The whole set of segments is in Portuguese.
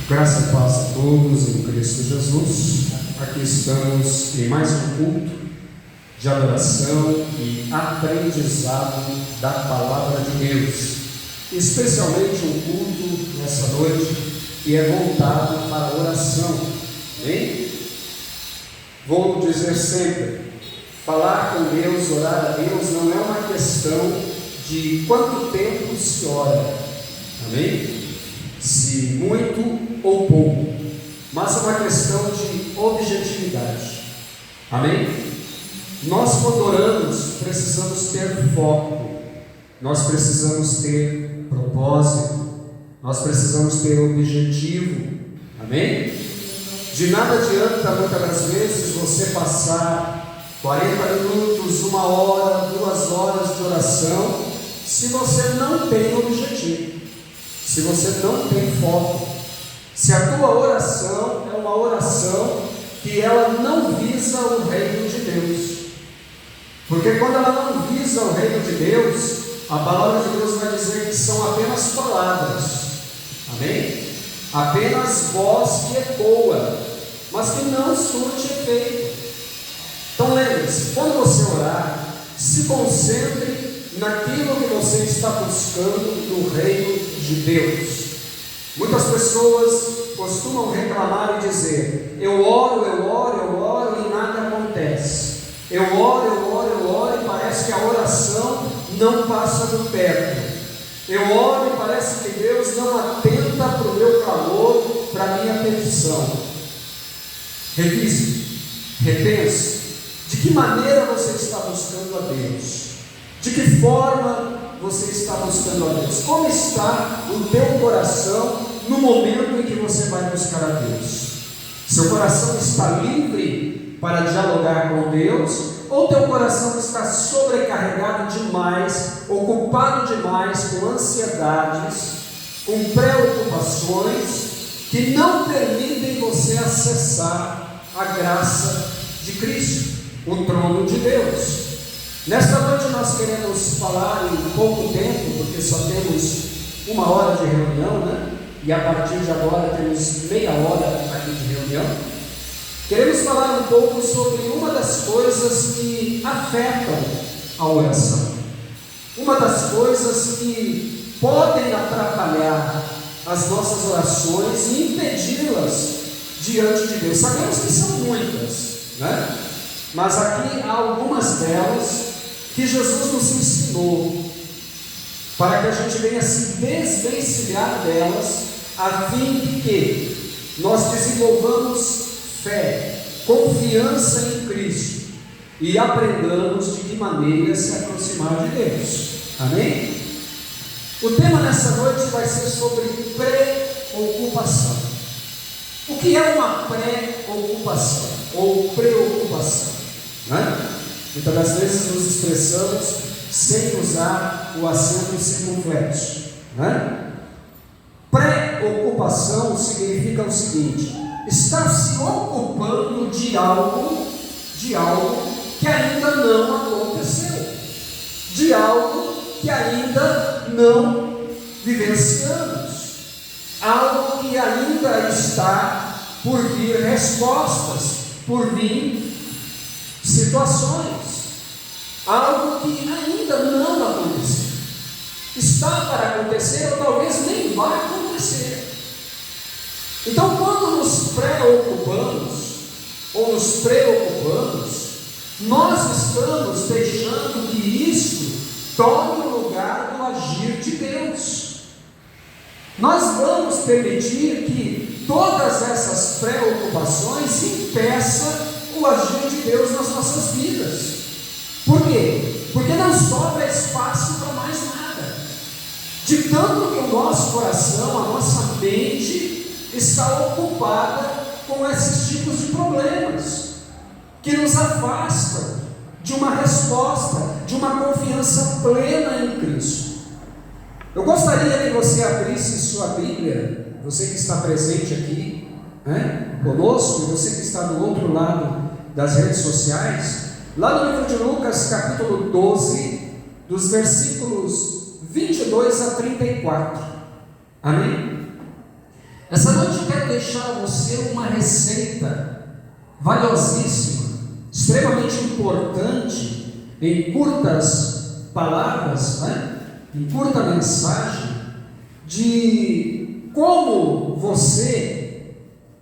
Graça e paz a todos em Cristo Jesus. Aqui estamos em mais um culto de adoração e aprendizado da Palavra de Deus, especialmente um culto nessa noite que é voltado para a oração. Amém? Vou dizer sempre, falar com Deus, orar a Deus não é uma questão de quanto tempo se ora, amém? Se muito ou pouco, mas é uma questão de objetividade, amém? Nós, quando oramos, precisamos ter foco, nós precisamos ter propósito, nós precisamos ter objetivo, amém? De nada adianta muitas das vezes você passar 40 minutos, 1 hora, 2 horas de oração, se você não tem objetivo, se você não tem foco, se a tua oração é uma oração que ela não visa o reino de Deus, porque quando ela não visa o reino de Deus, a palavra de Deus vai dizer que são apenas palavras, amém? Apenas voz que ecoa, mas que não surte efeito. Então lembre-se, quando você orar, se concentre naquilo que você está buscando no reino de Deus. Muitas pessoas costumam reclamar e dizer: eu oro e nada acontece. Eu oro e parece que a oração não passa do perto. Eu oro e parece que Deus não atenta para o meu clamor, para a minha petição. Revise, repense, de que maneira você está buscando a Deus? De que forma você está buscando a Deus? Como está o teu coração no momento em que você vai buscar a Deus? Seu coração está livre para dialogar com Deus? Ou teu coração está sobrecarregado demais, ocupado demais com ansiedades, com preocupações, que não permitem você acessar a graça de Cristo, o trono de Deus? Nesta noite nós queremos falar em pouco tempo, porque só temos 1 hora de reunião, né? E a partir de agora temos meia hora aqui de reunião. Queremos falar um pouco sobre uma das coisas que afetam a oração, uma das coisas que podem atrapalhar as nossas orações e impedi-las diante de Deus. Sabemos que são muitas, né? Mas aqui há algumas delas que Jesus nos ensinou, para que a gente venha se desvencilhar delas, a fim de que nós desenvolvamos fé, confiança em Cristo e aprendamos de que maneira se aproximar de Deus, amém? O tema nessa noite vai ser sobre preocupação. O que é uma pré-ocupação ou preocupação, né? Muitas das vezes nos expressamos sem usar o acento circunflexo, né? Preocupação significa o seguinte: está se ocupando de algo que ainda não aconteceu, de algo que ainda não vivenciamos, algo que ainda está por vir respostas, por vir situações, algo que ainda não aconteceu, está para acontecer ou talvez nem vai acontecer. Então, quando nos preocupamos ou nos preocupamos, nós estamos deixando que isso tome o lugar do agir de Deus. Nós vamos permitir que todas essas preocupações impeçam o agir de Deus nas nossas vidas. Por quê? Porque não sobra espaço para mais nada. De tanto que o nosso coração, a nossa mente está ocupada com esses tipos de problemas, que nos afastam de uma resposta, de uma confiança plena em Cristo. Eu gostaria que você abrisse sua Bíblia, você que está presente aqui, né, conosco, e você que está do outro lado das redes sociais, lá no livro de Lucas, capítulo 12, dos versículos 22 a 34, amém? Essa noite eu quero deixar a você uma receita valiosíssima, extremamente importante, em curtas palavras, em curta mensagem, de como você,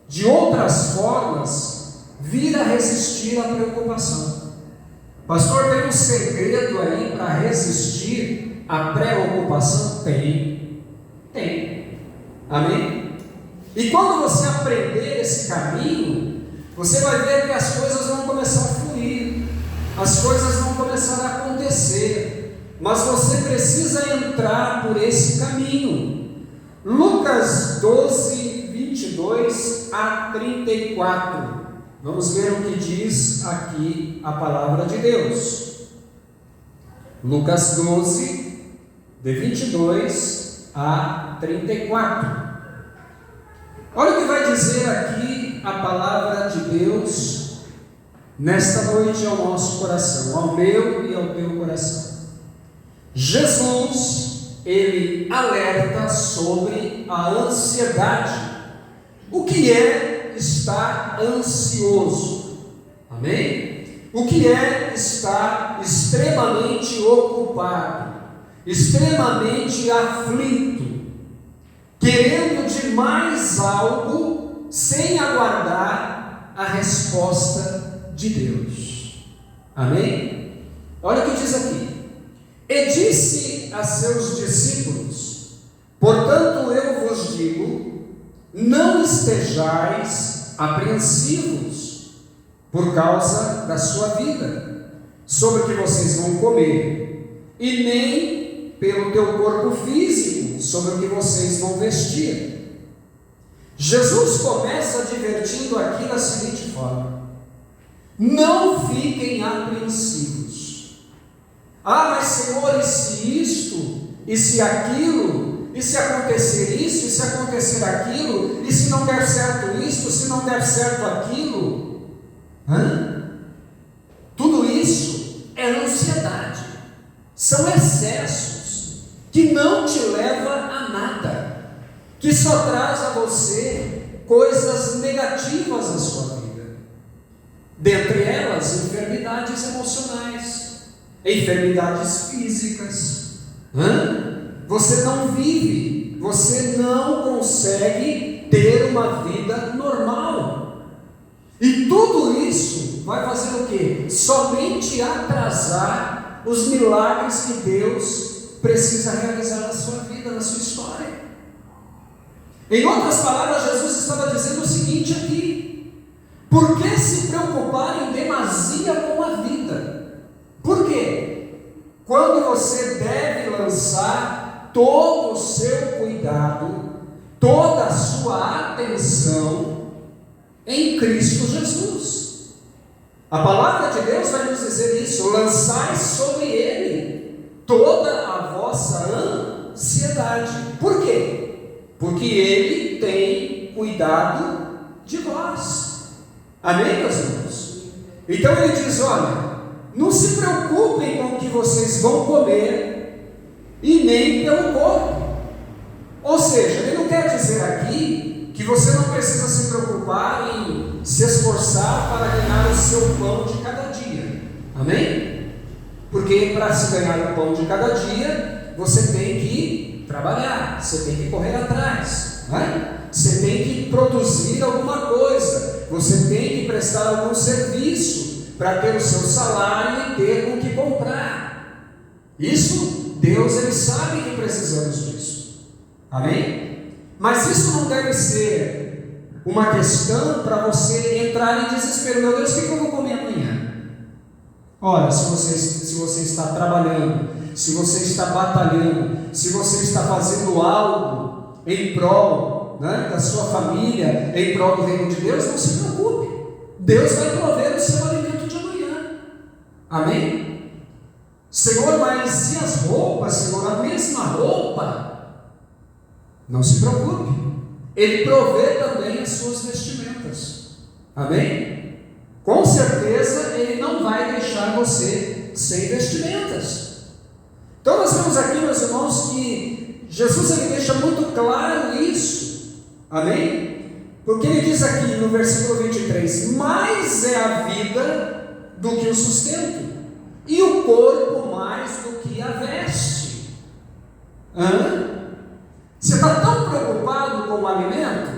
de outras formas, vir a resistir à preocupação. Pastor, tem um segredo aí para resistir à preocupação? Tem. Amém? E quando você aprender esse caminho, você vai ver que as coisas vão começar a fluir, as coisas vão começar a acontecer, mas você precisa entrar por esse caminho. Lucas 12, 22 a 34. Vamos ver o que diz aqui a palavra de Deus. Lucas 12, de 22 a 34. Olha o que vai dizer aqui a palavra de Deus nesta noite ao nosso coração, ao meu e ao teu coração. Jesus, ele alerta sobre a ansiedade. O que é estar ansioso? Amém? O que é estar extremamente ocupado, extremamente aflito, querendo demais algo sem aguardar a resposta de Deus? Amém? Olha o que diz aqui. E disse a seus discípulos: portanto eu vos digo, não estejais apreensivos por causa da sua vida, sobre o que vocês vão comer, e nem pelo teu corpo físico, sobre o que vocês vão vestir. Jesus começa advertindo aqui da seguinte forma: não fiquem apreensivos. Mas Senhor, e se isto, e se aquilo, e se acontecer isso, e se acontecer aquilo, e se não der certo isto, se não der certo aquilo? Tudo isso é ansiedade, são excessos que não te leva a nada, que só traz a você coisas negativas à sua vida, dentre elas enfermidades emocionais, enfermidades físicas. Você não vive, você não consegue ter uma vida normal, e tudo isso vai fazer o quê? Somente atrasar os milagres que Deus precisa realizar na sua vida, na sua história. Em outras palavras, Jesus estava dizendo o seguinte aqui: por que se preocupar em demasia com a vida? Por quê? Quando você deve lançar todo o seu cuidado, toda a sua atenção em Cristo Jesus. A palavra de Deus vai nos dizer isso: lançai sobre Ele toda a vossa ansiedade. Por quê? Porque Ele tem cuidado de vós. Amém, meus irmãos? Então Ele diz: olha, não se preocupem com o que vocês vão comer e nem pelo corpo. Ou seja, Ele não quer dizer aqui que você não precisa se preocupar em se esforçar para ganhar o seu pão de cada dia. Amém? Porque para se ganhar o pão de cada dia, você tem que trabalhar, você tem que correr atrás, você tem que produzir alguma coisa, você tem que prestar algum serviço para ter o seu salário e ter com que comprar. Isso, Deus, Ele sabe que precisamos disso. Amém? Mas isso não deve ser uma questão para você entrar em desespero. Meu Deus, o que eu vou comer amanhã? Olha, se você está trabalhando, se você está batalhando, se você está fazendo algo em prol da sua família, em prol do reino de Deus, não se preocupe. Deus vai prover o seu alimento de amanhã. Amém? Senhor, mas e as roupas, Senhor? A mesma roupa? Não se preocupe, Ele provê também as suas vestimentas. Amém? Com certeza Ele não vai deixar você sem vestimentas. Então nós vemos aqui, meus irmãos, que Jesus ele deixa muito claro isso. Amém? Porque ele diz aqui no versículo 23: mais é a vida do que o sustento, e o corpo mais do que a veste. Você está tão preocupado com o alimento?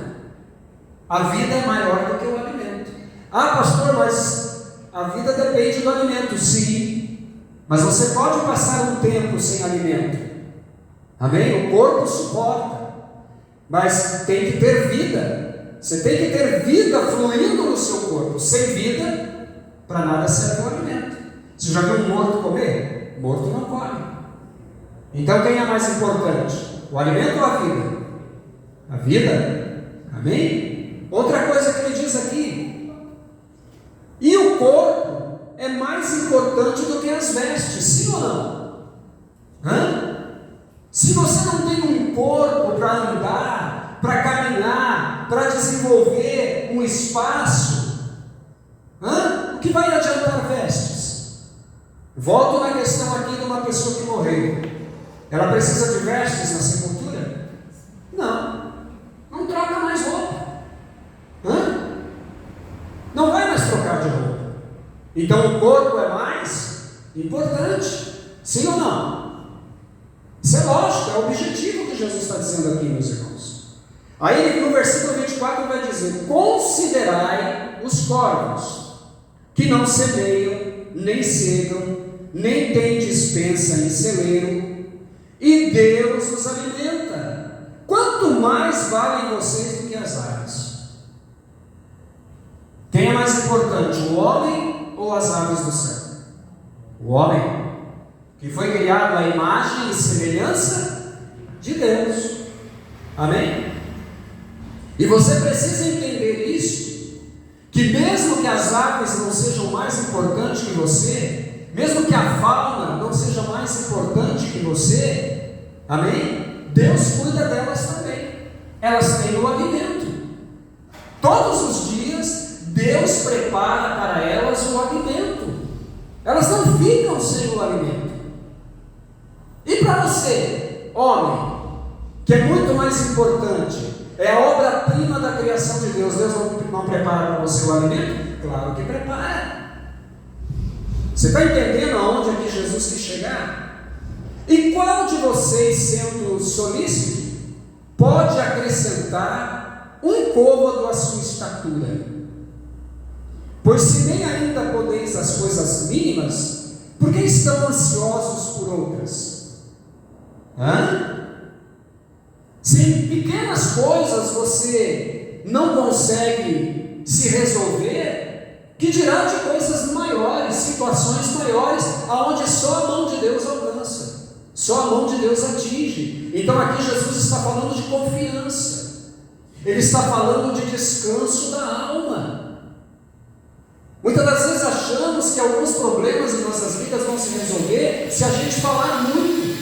A vida é maior do que o alimento. Ah, pastor, mas a vida depende do alimento. Sim, mas você pode passar um tempo sem alimento. Amém? O corpo suporta, mas tem que ter vida. Você tem que ter vida fluindo no seu corpo. Sem vida, para nada serve o alimento. Você já viu um morto comer? Morto não come. Então quem é mais importante? O alimento ou a vida? A vida. Amém? Outra coisa que ele diz aqui: e o corpo é mais importante do que as vestes. Sim ou não? Se você não tem um corpo para andar, para caminhar, para desenvolver um espaço, o que vai adiantar vestes? Volto na questão aqui de uma pessoa que morreu. Ela precisa de vestes na sepultura? Não troca mais roupa. Não vai mais trocar de roupa. Então o corpo é mais importante. Sim ou não? Isso é lógico, é o objetivo que Jesus está dizendo aqui, meus irmãos. Aí no versículo 24 vai dizer: considerai os corvos, que não semeiam, nem cegam, nem têm despensa em celeiro, e Deus os alimenta. Quanto mais valem vocês do que as aves? Quem é mais importante, o homem ou as aves do céu? O homem, que foi criado à imagem e semelhança de Deus. Amém? E você precisa entender isso, que mesmo que as aves não sejam mais importantes que você, mesmo que a fauna não seja mais importante que você, amém? Deus cuida delas também. Elas têm o alimento. Todos os dias Deus prepara para elas o alimento. Elas não ficam sem o alimento. E para você, homem, que é muito mais importante, é a obra-prima da criação de Deus. Deus não prepara para você o alimento? Claro que prepara. Você está entendendo aonde é que Jesus quis chegar? E qual de vocês, sendo solícito, pode acrescentar um côvado à sua estatura? Pois se nem ainda podeis as coisas mínimas, por que estão ansiosos por outras? Se em pequenas coisas você não consegue se resolver, que dirá de coisas maiores, situações maiores, aonde só a mão de Deus alcança, só a mão de Deus atinge. Então aqui Jesus está falando de confiança, ele está falando de descanso da alma. Muitas das vezes achamos que alguns problemas em nossas vidas vão se resolver se a gente falar muito,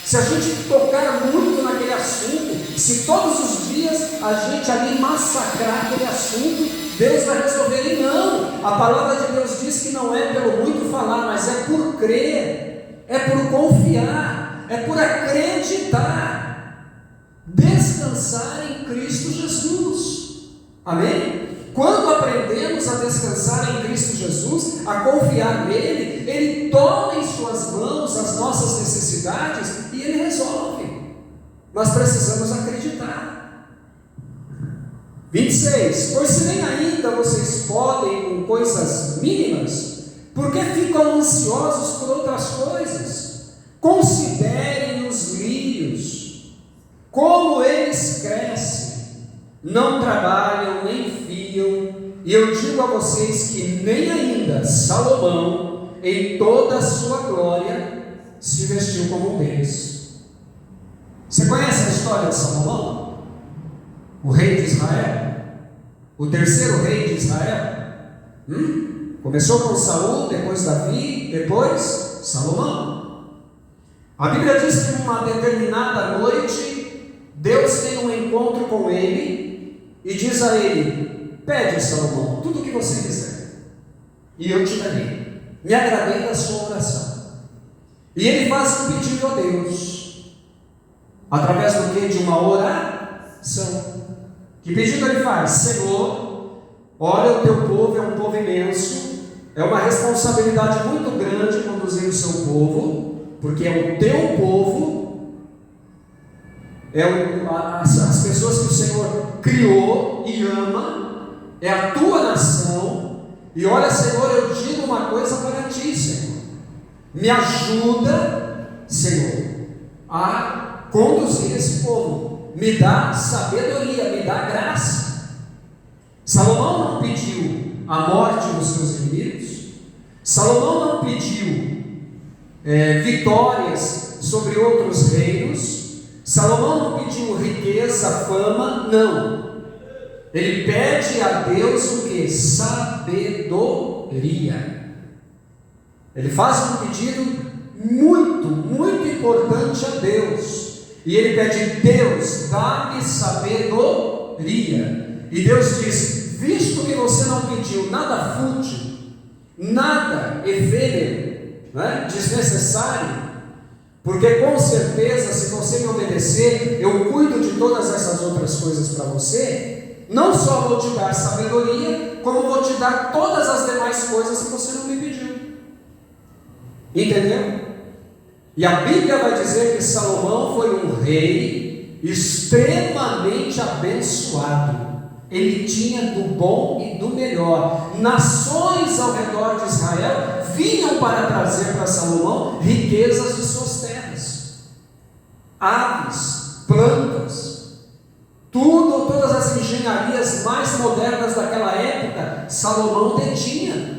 se a gente tocar muito naquele assunto, se todos os dias a gente ali massacrar aquele assunto, Deus vai resolver. E não, a palavra de Deus diz que não é pelo muito falar, mas é por crer, é por confiar, é por acreditar, descansar em Cristo Jesus. Amém? Quando aprendemos a descansar em Cristo Jesus, a confiar nele, ele toma em suas mãos as nossas necessidades e ele resolve. Nós precisamos acreditar. 26. Pois se nem ainda vocês podem com coisas mínimas, por que ficam ansiosos por outras coisas? Considerem os lírios, como eles crescem, não trabalham nem fiam, e eu digo a vocês que nem ainda Salomão, em toda a sua glória, se vestiu como um deles. Você conhece a história de Salomão? O rei de Israel? O terceiro rei de Israel? Começou com Saul, depois Davi, depois Salomão. A Bíblia diz que numa determinada noite, Deus tem um encontro com ele e diz a ele: pede, Salomão, tudo o que você quiser, e eu te darei. Me agradei da sua oração. E ele faz um pedido a Deus, através do que? De uma oração. Que pedido ele faz? Senhor, olha, o teu povo é um povo imenso, é uma responsabilidade muito grande conduzir o seu povo, porque é o teu povo, as pessoas que o Senhor criou e ama, é a tua nação. E olha, Senhor, eu digo uma coisa para ti, Senhor, me ajuda, Senhor, a conduzir esse povo, me dá sabedoria, me dá graça. Salomão não pediu a morte dos seus inimigos, Salomão não pediu vitórias sobre outros reinos, Salomão não pediu riqueza, fama, não. Ele pede a Deus o que? Sabedoria. Ele faz um pedido muito, muito importante a Deus. E ele pede: Deus, dá-me sabedoria. E Deus diz: visto que você não pediu nada fútil, nada efêmero, desnecessário, porque com certeza, se você me obedecer, eu cuido de todas essas outras coisas para você. Não só vou te dar sabedoria, como vou te dar todas as demais coisas que você não me pediu. Entendeu? E a Bíblia vai dizer que Salomão foi um rei extremamente abençoado. Ele tinha do bom e do melhor. Nações ao redor de Israel vinham para trazer para Salomão riquezas de suas terras, aves, plantas, todas as engenharias mais modernas daquela época, Salomão detinha.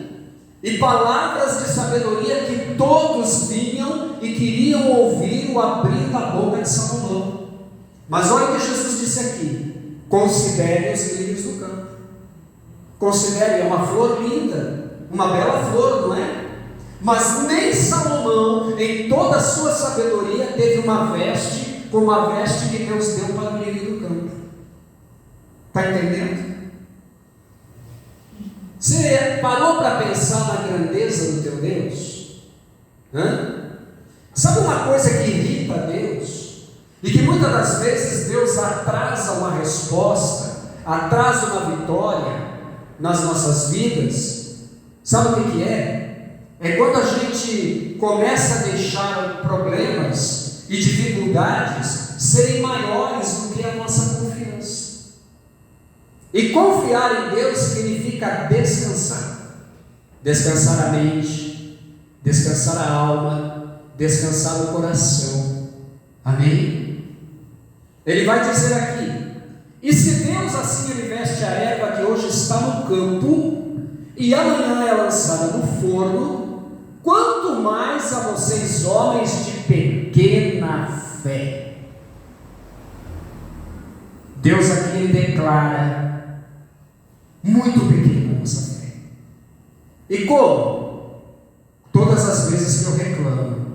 E palavras de sabedoria que todos vinham e queriam ouvir o abrir da boca de Salomão. Mas olha o que Jesus disse aqui: considere os lírios do campo. Considere, é uma flor linda, uma bela flor, não é? Mas nem Salomão, em toda a sua sabedoria, teve uma veste como a veste que Deus deu para o lírio do campo. Está entendendo? Você parou para pensar na grandeza do teu Deus? Sabe uma coisa que irrita a Deus? E que muitas das vezes Deus atrasa uma resposta, atrasa uma vitória nas nossas vidas? Sabe o que é? É quando a gente começa a deixar problemas e dificuldades serem maiores do que a nossa confiança. E confiar em Deus significa descansar. Descansar a mente, descansar a alma, descansar o coração. Amém? Ele vai dizer aqui: e se Deus assim ele veste a erva que hoje está no campo e amanhã é lançada no forno, quanto mais a vocês, homens de pequena fé. Deus aqui ele declara: muito pequena a nossa fé. E como? Todas as vezes que eu reclamo,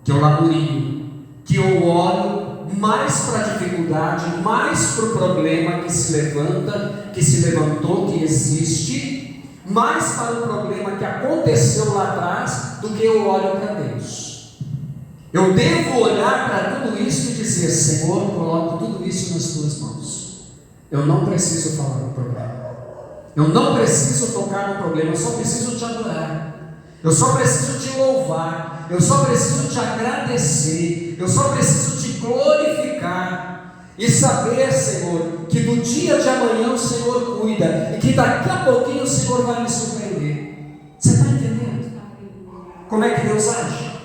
que eu laburio, que eu olho mais para a dificuldade, mais para o problema que se levanta, que se levantou, que existe, mais para o problema que aconteceu lá atrás, do que eu olho para Deus. Eu devo olhar para tudo isso e dizer: Senhor, coloco tudo isso nas tuas mãos. Eu não preciso falar do problema. Eu não preciso tocar no problema, eu só preciso te adorar, eu só preciso te louvar, eu só preciso te agradecer, eu só preciso te glorificar e saber, Senhor, que do dia de amanhã o Senhor cuida e que daqui a pouquinho o Senhor vai me surpreender. Você está entendendo? Como é que Deus age?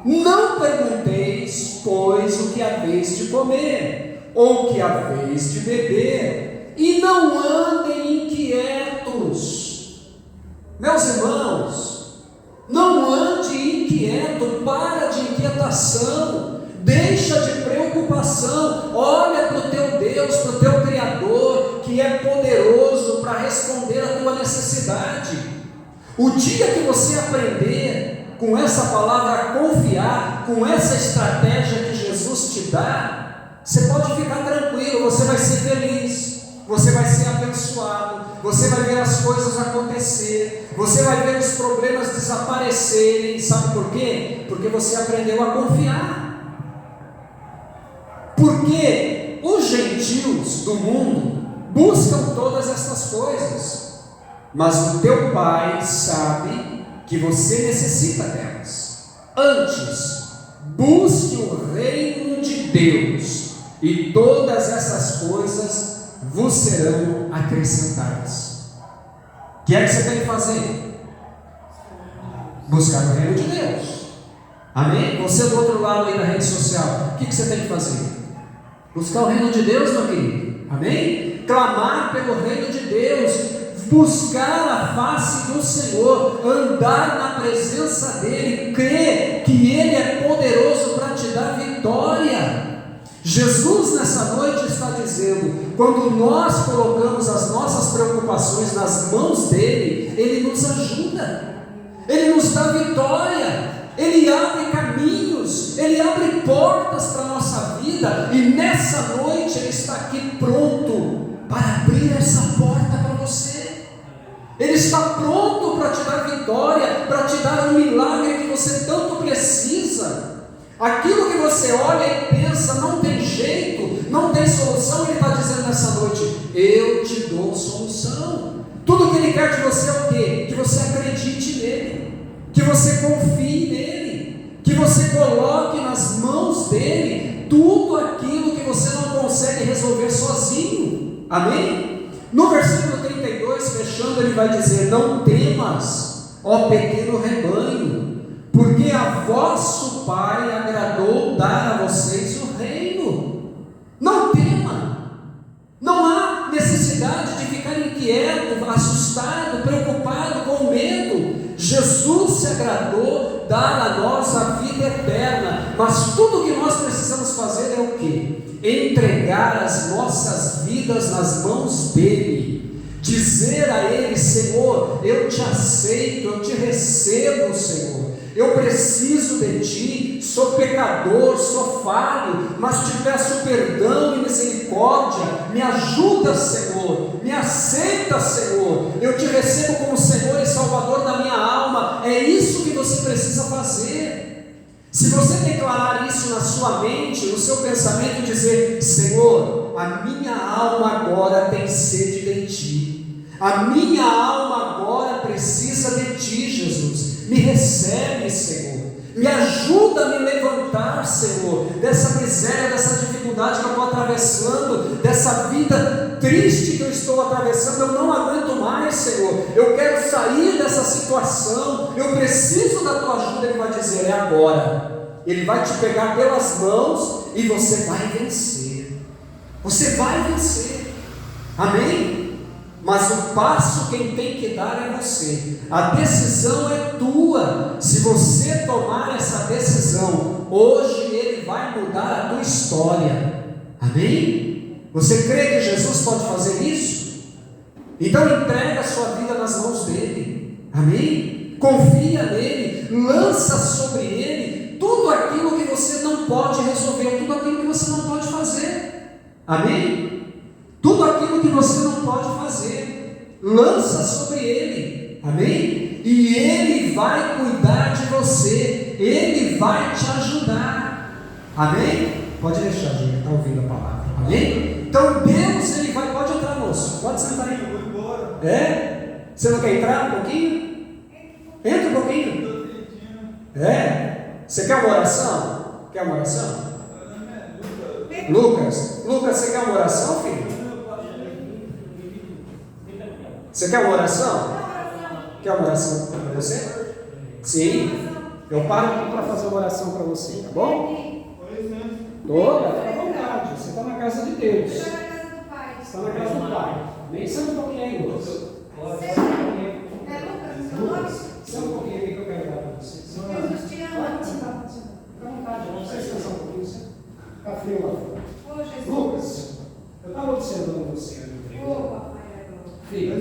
Não pergunteis, pois, o que haveis de comer, ou o que haveis de beber, e não andem inquietos. Meus irmãos, não ande inquieto, para de inquietação, deixa de preocupação, olha para o teu Deus, para o teu Criador, que é poderoso para responder à tua necessidade. O dia que você aprender com essa palavra a confiar, com essa estratégia que Jesus te dá, você pode ficar tranquilo, você vai ser feliz, você vai ser abençoado, você vai ver as coisas acontecer, você vai ver os problemas desaparecerem. Sabe por quê? Porque você aprendeu a confiar. Porque o gentil gentios do mundo buscam todas estas coisas, mas o teu Pai sabe que você necessita delas. Antes, busque o reino de Deus, e todas essas coisas vos serão acrescentadas. O que é que você tem que fazer? Buscar o reino de Deus. Amém? Você do outro lado aí da rede social, o que você tem que fazer? Buscar o reino de Deus, meu querido. Amém? Clamar pelo reino de Deus, buscar a face do Senhor, andar na presença dEle, crer que Ele é poderoso para te dar vitória. Jesus nessa noite está dizendo, quando nós colocamos as nossas preocupações nas mãos dEle, Ele nos ajuda, Ele nos dá vitória, Ele abre caminhos, Ele abre portas para a nossa vida, e nessa noite Ele está aqui pronto para abrir essa porta para você. Ele está pronto para te dar vitória, para te dar um milagre que você tanto precisa. Aquilo que você olha e pensa, não tem jeito, não tem solução, Ele está dizendo nessa noite, eu te dou solução. Tudo que Ele quer de você é o quê? Que você acredite nele, que você confie nele, que você coloque nas mãos dele tudo aquilo que você não consegue resolver sozinho. Amém? No versículo 32, fechando, ele vai dizer, não temas, ó pequeno rebanho, porque a vosso Pai agradou dar a vocês o reino. Não tema, não há necessidade de ficar inquieto, assustado, preocupado, com medo. Jesus se agradou dar a nós a vida eterna, mas tudo que nós precisamos fazer é o quê? Entregar as nossas vidas nas mãos dEle, dizer a Ele, Senhor, eu te aceito, eu te recebo, Senhor, eu preciso de Ti, sou pecador, sou falho, mas te peço perdão e misericórdia, me ajuda, Senhor, me aceita, Senhor, eu te recebo como Senhor e Salvador da minha alma. É isso que você precisa fazer. Se você declarar isso na sua mente, no seu pensamento, e dizer, Senhor, a minha alma agora tem sede de Ti, a minha alma agora precisa de Ti, Jesus, me recebe, Senhor, me ajuda a me levantar, Senhor, dessa miséria, dessa dificuldade que eu estou atravessando, dessa vida triste que eu estou atravessando, eu não aguento mais, Senhor, eu quero sair dessa situação, eu preciso da Tua ajuda. Ele vai dizer, é agora. Ele vai te pegar pelas mãos e você vai vencer, você vai vencer, amém? Mas o passo quem tem que dar é você, a decisão é tua. Se você tomar essa decisão, hoje Ele vai mudar a tua história, amém? Você crê que Jesus pode fazer isso? Então entrega a sua vida nas mãos dEle, amém? Confia nele, lança sobre Ele tudo aquilo que você não pode resolver, tudo aquilo que você não pode fazer, amém? Tudo aquilo que você não pode fazer, lança sobre Ele, amém? E Ele vai cuidar de você, Ele vai te ajudar, amém? Pode deixar, gente, está ouvindo a palavra, amém? Então Deus, Ele vai, pode entrar, moço, pode sentar aí. Eu vou embora. É? Você não quer entrar um pouquinho? Entra um pouquinho. É? Você quer uma oração? Quer uma oração? Lucas, você quer uma oração, filho? Você quer uma oração? Quer uma oração para você? Sim. Eu paro aqui para fazer uma oração para você, tá bom? Toda, fica à vontade. Você está na casa de Deus. Você está na casa do Pai. Nem senta um pouquinho aí, Lucas. Senta um pouquinho aí que eu quero dar para você. Pode sentar. Fica à vontade. Não precisa descansar um pouquinho. Está frio lá fora. Lucas, eu estava observando você ali. Filho,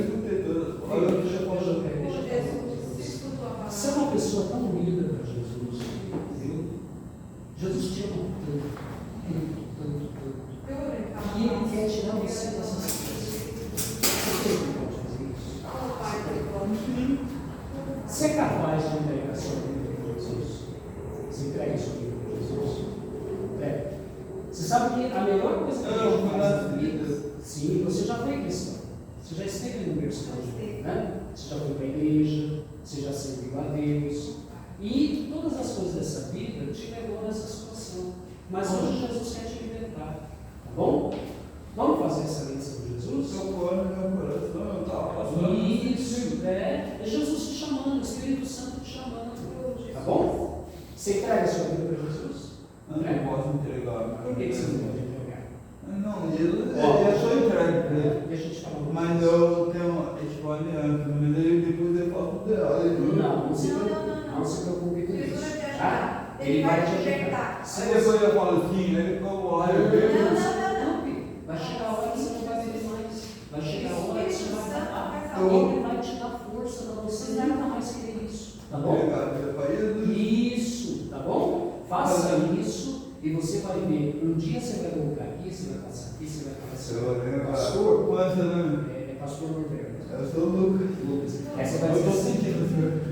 você é uma pessoa tão unida para Jesus, viu? Jesus te ama tanto, e Ele quer tirar você dessas coisas. Você pode fazer isso? Você é capaz de entregar sua vida para Jesus? Você entrega sua vida para Jesus? Entrega. Você sabe que a melhor coisa que a gente faz na vida, sim, você já foi cristão. Você já esteve no berço da vida, né? Você já foi para a igreja, você já serviu a Deus. E todas as coisas dessa vida te levou nessa situação. Mas hoje Jesus quer te libertar. Tá bom? Vamos fazer essa lição de Jesus? Isso, é Jesus te chamando, o Espírito Santo te chamando. Tá bom? Você entrega a sua vida para Jesus? Eu não posso entregar. Por que você não pode entregar? Não, Jesus é só entrega para ele. Deixa eu te falar. Mas eu tenho uma escolha antes, mas depois eu faço dela. Não se preocupe com isso. Tá? Ele vai te ajudar. Se depois eu falo assim, né? Como olha, eu vejo. Não, filho. Vai chegar a hora que você não vai beber mais. Vai chegar a hora que você vai parar. Ele vai te dar força para você nunca mais querer isso. Tá bom? Isso, tá bom? Faça isso e você vai ver. Um dia você vai voltar aqui, você vai passar aqui, você vai falar assim. Pastor, quanto é pastor Norberto. Eu sou o Lucas. Aí você vai dizer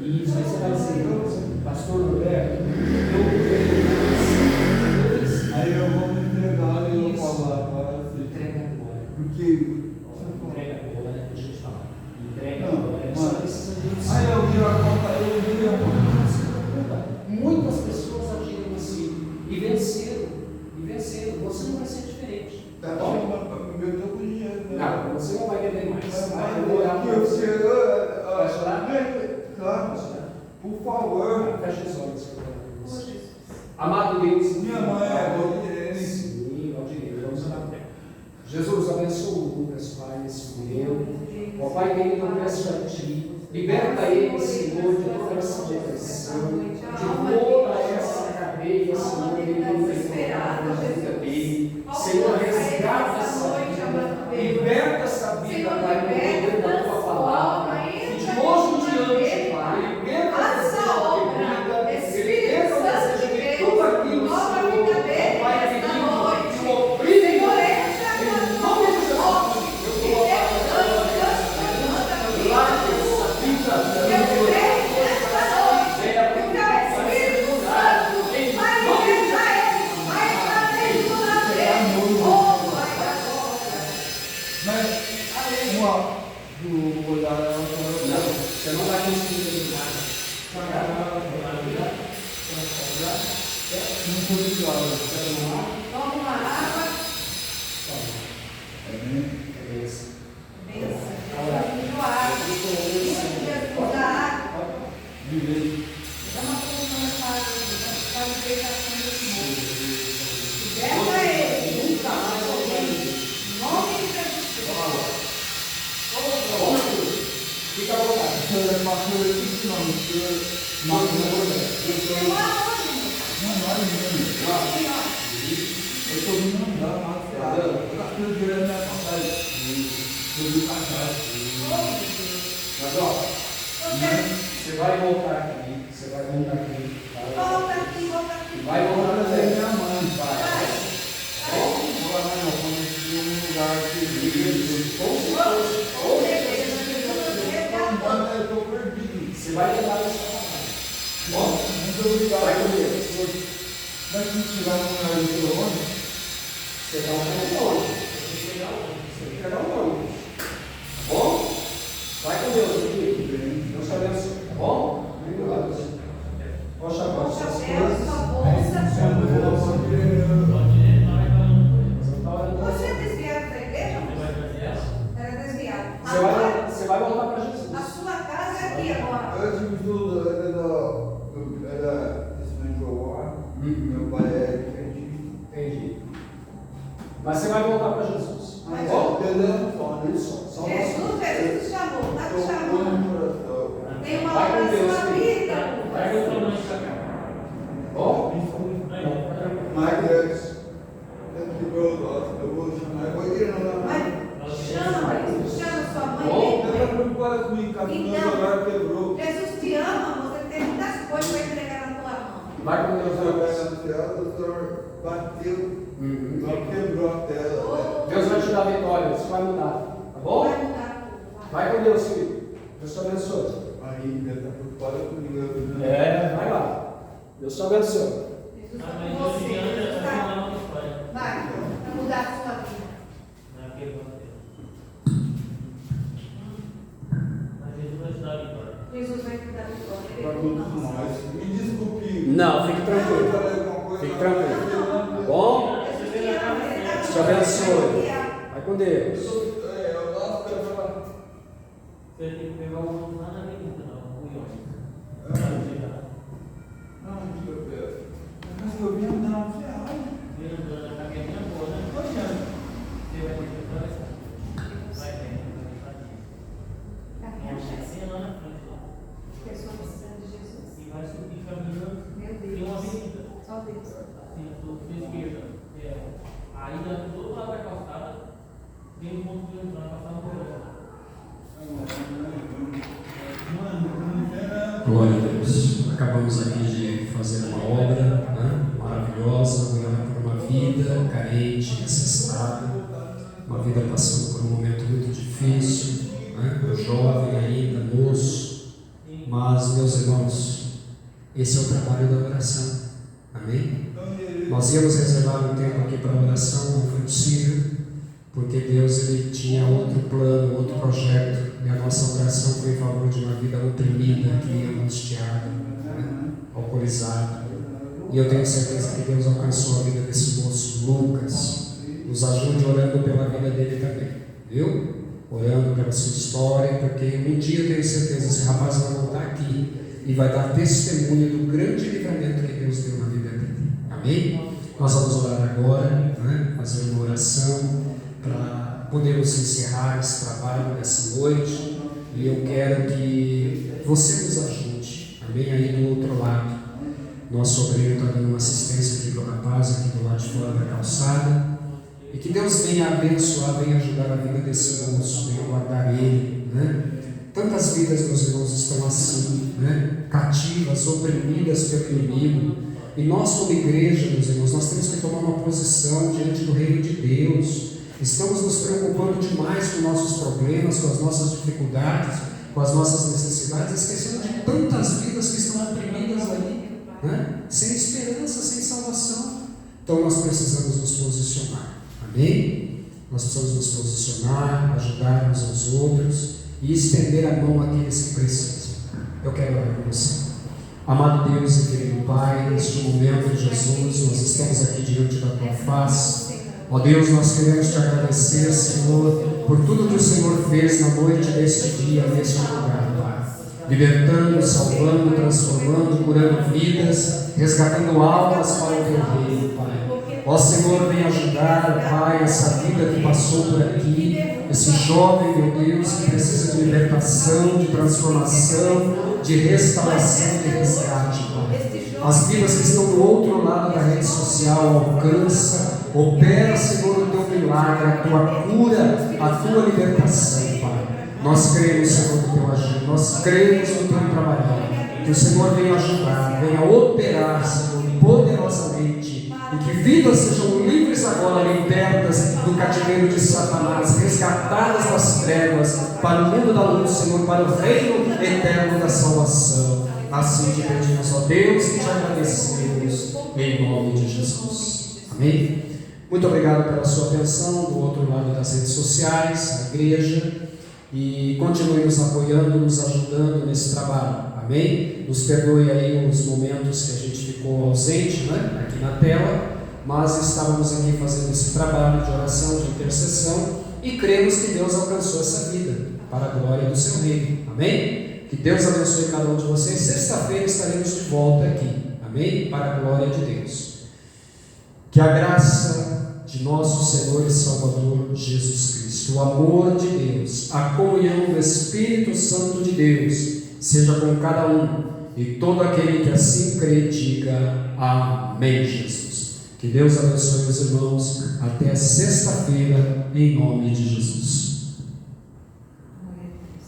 isso, aí você vai dizer, pastor Norberto, aí eu vou me entregar e eu vou falar agora. Entrega agora. Porque. Entrega agora, deixa eu te falar. Entrega agora. Só precisa disso. Aí eu viro a conta, eu viro a conta. Não se preocupa. Muitas pessoas agiram assim e venceram. Você não vai ser diferente. Tá bom? Eu estou com dinheiro. Não, você não vai beber mais. Vai orar por você. Vai chorar? Claro. Por favor. Fecha os olhos. Amado Deus. Minha mãe é Valdirene. Sim, Valdirene. Vamos orar por ela. Jesus, abençoa o Lucas, Pai, esse meu. Ó Pai querido, eu peço a Ti. Liberta ele, Senhor, de toda essa depressão, de toda essa cadeia, Senhor, que ele não tem colocado na vida dele. Senhor, resgata essa vida, liberta essa vida, Pai, no poder da Tua palavra. E de hoje em diante, Pai, liberta essa vida, liberta o desejo de tudo aquilo, Senhor, Pai querido, que o oprime, em nome de Jesus. Eu coloco você não vai conseguir fazer nada. Não estou ligado. Toma uma água. Beleza. Benção. Água. Jesus da água. Direito. Dá uma porção dessa água para a libertação desse mundo. Liberta ele. Nunca mais alguém. Em nome de Jesus. Fica à vontade. O senhor é pastor aqui, não. O senhor é pastor. Não, eu estou vindo andar, mas eu estou direto na passagem. Eu vi passagem. Mas ó, você vai voltar aqui. Você vai voltar aqui. Volta aqui. Vai voltar até até minha mãe. Vai. Vou lá, não, quando eu um lugar que Ou eu estou perdido. você vai levar essa palavra. Bom, Muito obrigado. vai comigo. Daqui chegar no lugar do seu ônibus, Você vai chegar longe. Você vai chegar longe. Tá bom? Vai com Deus, querido. Deus te abençoe. Tá bom? Vem lá, Deus. Poxa, Poxa, essas Deus, coisas. sua bolsa. Você é desviado da igreja? Era desviado. Agora, Você vai voltar para Jesus. a sua casa é aqui agora. antes de tudo, era espiritual. Meu pai é adventista. Entendi. Mas você vai voltar para Jesus. Mas Bom? Jesus te chamou, está te chamando. Tem uma Vai com Deus, oração filho. abrida. Vai com tua mãe pra cá. Bom? Mas Deus, eu vou chamar. Eu vou ir lá. Mas chama sua mãe. Bom, vem eu com não preocupado comigo, porque o Então, celular quebrou. ele. Jesus te ama, você tem muitas coisas para entregar na tua mão. Vai com Deus, O senhor bateu, quebrou a tela. Deus vai te dar vitória, isso vai mudar. Tá bom? Vai mudar tudo. Vai com Deus, filho. Deus te abençoe. Aí, Deus está preocupado comigo. Vai lá. Deus te abençoe. Jesus está com você. Jesus está. Vai. todos nós. Me desculpe. Não, fique tranquilo. Fique tranquilo. Tá bom? Deus te abençoe. Vai com Deus. Eu gosto de falar. Você tem que pegar o lá na avenida, não, o Ione. Não, meu Deus. Mas eu vim andar, eu falei, Vem andando, a caminhada boa, né? Você vai ter que atravessar. Vai bem, vai descer lá na frente lá. Pessoa precisando de Jesus. E vai subir caminhando. Meu Tem uma Deus. avenida. Só Deus. Assim, a sua esquerda. Aí do outro lado da calçada, tem um ponto de entrada na calçada por Glória a Deus. Acabamos aqui de fazer uma obra, né, maravilhosa, orar por uma vida carente, necessitada, uma vida passando por um momento muito difícil, né, jovem ainda, moço. Mas, meus irmãos, esse é o trabalho da oração. Amém? Nós íamos reservar um tempo aqui para oração, não foi possível, porque Deus ele tinha outro plano, outro projeto, e a nossa oração foi em favor de uma vida oprimida, aqui, angustiada, né, alcoolizada. E eu tenho certeza que Deus alcançou a vida desse moço, Lucas. Nos ajude orando pela vida dele também, viu? Orando pela sua história, porque um dia eu tenho certeza esse rapaz vai voltar aqui e vai dar testemunho do grande livramento que Deus deu na vida dele. Amém? Nós vamos orar agora, né? Fazer uma oração para podermos encerrar esse trabalho nessa noite. E eu quero que você nos ajude. Amém? Aí do outro lado, nosso sobrinho está dando uma assistência aqui para o rapaz, aqui do lado de fora da calçada. E que Deus venha abençoar, venha ajudar a vida desse moço, venha guardar ele, né? Tantas vidas, meus irmãos, estão assim, né? Cativas, oprimidas pelo inimigo. E nós, como igreja, meus irmãos, nós temos que tomar uma posição diante do reino de Deus. Estamos nos preocupando demais com nossos problemas, com as nossas dificuldades, com as nossas necessidades, esquecendo de tantas vidas que estão oprimidas ali, né? Sem esperança, sem salvação. Então nós precisamos nos posicionar. Amém? Nós precisamos nos posicionar, ajudar uns aos outros e estender a mão àqueles que precisam. Eu quero orar com você. Amado Deus e querido Pai, neste momento, Jesus, nós estamos aqui diante da Tua face. Ó Deus, nós queremos Te agradecer, Senhor, por tudo que o Senhor fez na noite deste dia, neste lugar, Pai. Libertando, salvando, transformando, curando vidas, resgatando almas para o Teu reino, Pai. Ó Senhor, vem ajudar, Pai, essa vida que passou por aqui, esse jovem, meu Deus, que precisa de libertação, de transformação, de restauração, de resgate, Pai. As vidas que estão do outro lado da rede social, alcança, opera, Senhor, o Teu milagre, a Tua cura, a Tua libertação, Pai. Nós cremos, Senhor, no Teu agir, nós cremos no Teu trabalhar, que o Senhor venha ajudar, venha operar, Senhor, poderosamente, e que vidas sejam livres agora, libertas do cativeiro de Satanás, resgatadas das trevas, para o mundo da luz, Senhor, para o reino eterno da salvação. Assim te pedimos, ó Deus, e te agradecemos, em nome de Jesus. Amém? Muito obrigado pela sua atenção, do outro lado das redes sociais, a igreja, e continue nos apoiando, nos ajudando nesse trabalho. Amém? Nos perdoe aí os momentos que a gente ficou ausente, né? Aqui na tela, mas estávamos aqui fazendo esse trabalho de oração, de intercessão, e cremos que Deus alcançou essa vida para a glória do seu reino. Amém? Que Deus abençoe cada um de vocês. Sexta-feira estaremos de volta aqui. Amém? Para a glória de Deus. Que a graça de nosso Senhor e Salvador Jesus Cristo, o amor de Deus, a comunhão do Espírito Santo de Deus, seja com cada um, e todo aquele que assim crê, diga amém, Jesus. Que Deus abençoe os irmãos, até sexta-feira, em nome de Jesus.